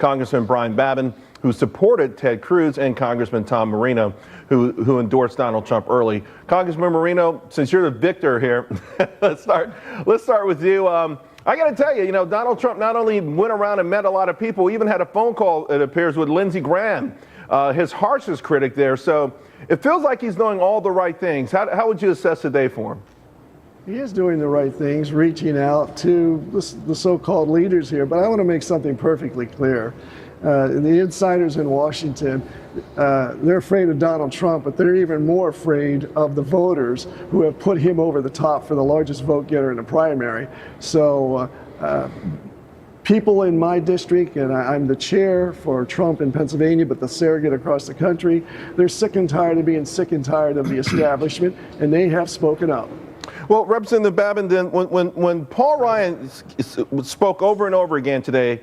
Congressman Babin, who supported Ted Cruz, and Congressman Tom Marino, who endorsed Donald Trump early. Congressman Marino, since you're the victor here, let's start with you. I got to tell you, Donald Trump not only went around and met a lot of people, even had a phone call, it appears, with Lindsey Graham, his harshest critic there. So it feels like he's doing all the right things. How would you assess the day for him? He is doing the right things, reaching out to the so-called leaders here. But I want to make something perfectly clear. The insiders in Washington, they're afraid of Donald Trump, but they're even more afraid of the voters who have put him over the top for the largest vote getter in the primary. So people in my district, and I'm the chair for Trump in Pennsylvania, but the surrogate across the country, they're sick and tired of being sick and tired of the establishment, and they have spoken up. Well, Representative Babin, then, when Paul Ryan spoke over and over again today,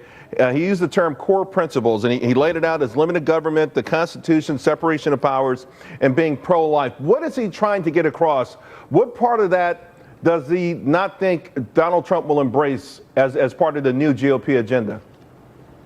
he used the term core principles, and he laid it out as limited government, the Constitution, separation of powers, and being pro-life. What is he trying to get across? What part of that does he not think Donald Trump will embrace as part of the new GOP agenda?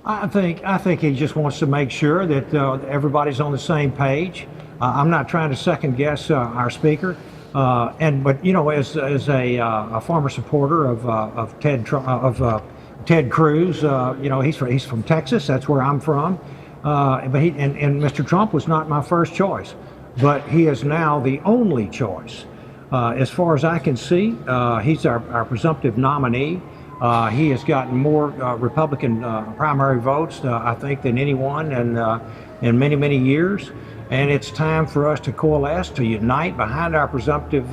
I think he just wants to make sure that everybody's on the same page. I'm not trying to second guess our speaker. But as a former supporter of Ted Cruz, he's from Texas. That's where I'm from. But Mr. Trump was not my first choice, but he is now the only choice. As far as I can see, he's our presumptive nominee. He has gotten more Republican primary votes, I think, than anyone in many, many years. And it's time for us to coalesce, to unite behind our presumptive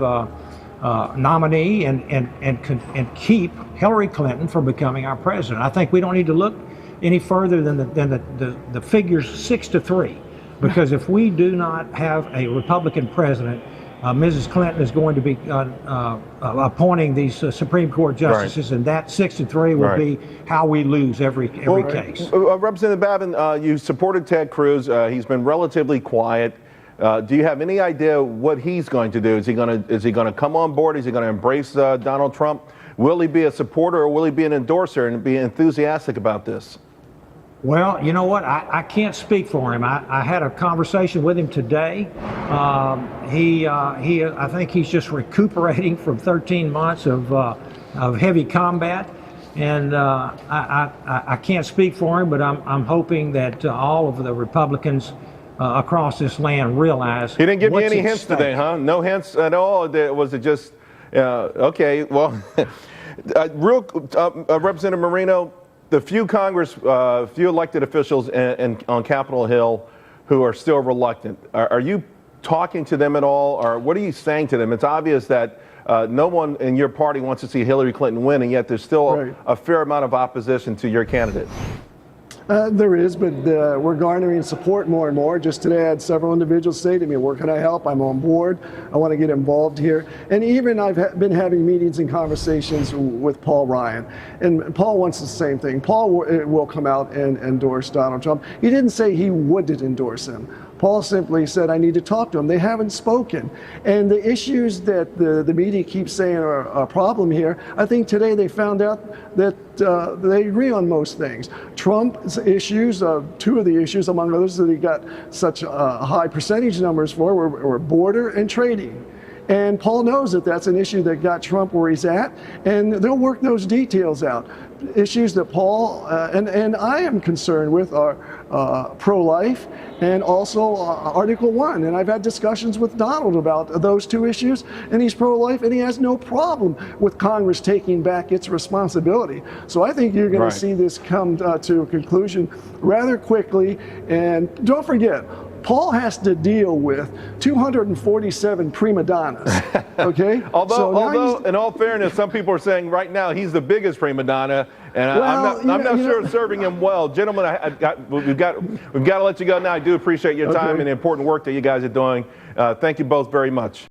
nominee and keep Hillary Clinton from becoming our president. I think we don't need to look any further than the figures 6-3, because if we do not have a Republican president, Mrs. Clinton is going to be appointing these Supreme Court justices, right, and that 6-3 will be how we lose every case. Representative Babin, you supported Ted Cruz. He's been relatively quiet. Do you have any idea what he's going to do? Is he going to come on board? Is he going to embrace Donald Trump? Will he be a supporter, or will he be an endorser and be enthusiastic about this? Well, you know what? I can't speak for him. I had a conversation with him today. I think he's just recuperating from 13 months of heavy combat, and I can't speak for him. But I'm hoping that all of the Republicans across this land realize. He didn't give you any hints today, huh? No hints at all. Was it just okay? Well, Representative Marino. The few few elected officials on Capitol Hill who are still reluctant, are you talking to them at all, or what are you saying to them? It's obvious that no one in your party wants to see Hillary Clinton win, and yet there's still a fair amount of opposition to your candidate. There is, but we're garnering support more and more. Just today I had several individuals say to me, where can I help? I'm on board. I want to get involved here. And even I've been having meetings and conversations with Paul Ryan. And Paul wants the same thing. Paul will come out and endorse Donald Trump. He didn't say he wouldn't endorse him. Paul simply said, I need to talk to him. They haven't spoken. And the issues that the media keeps saying are a problem here, I think today they found out that they agree on most things. Trump's issues, two of the issues, among others, that he got such high percentage numbers for were border and trading. And Paul knows that that's an issue that got Trump where he's at, and they'll work those details out. Issues that Paul and I am concerned with are pro-life and also Article 1. And I've had discussions with Donald about those two issues, and he's pro-life, and he has no problem with Congress taking back its responsibility. So I think you're going to see this come to a conclusion rather quickly. And don't forget, Paul has to deal with 247 prima donnas, okay? although in all fairness, some people are saying right now he's the biggest prima donna, and I'm not sure it's serving him well. Gentlemen, we've got to let you go now. I do appreciate your time and the important work that you guys are doing. Thank you both very much.